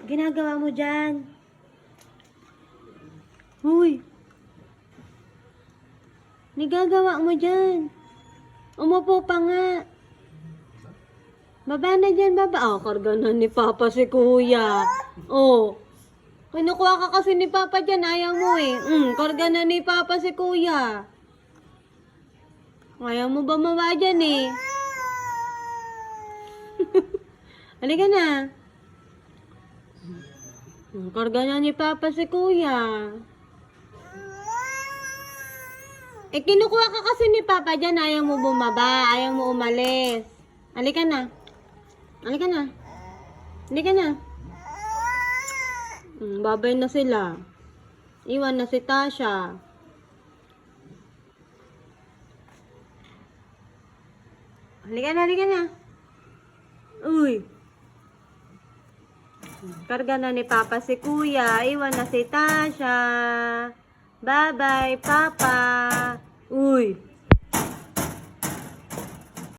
Ginagawa mo dyan? Huy! Nigagawa mo dyan? Umupo pa nga. Baba na dyan, baba. Karga na ni Papa si Kuya. Kinukuha ka kasi ni Papa dyan, ayaw mo eh. Karga na ni Papa si Kuya. Ayaw mo ba mawa dyan eh? Halika na. Karga na ni Papa si Kuya. Kinukuha ka kasi ni Papa dyan, ayaw mo bumaba, ayaw mo umalis. Halika na. Halika na. Halika na. Babay na sila. Iwan na si Tasha. Halika na, halika na. Uy. Karga na ni Papa si Kuya. Iwan na si Tasha. Bye-bye, Papa. Uy.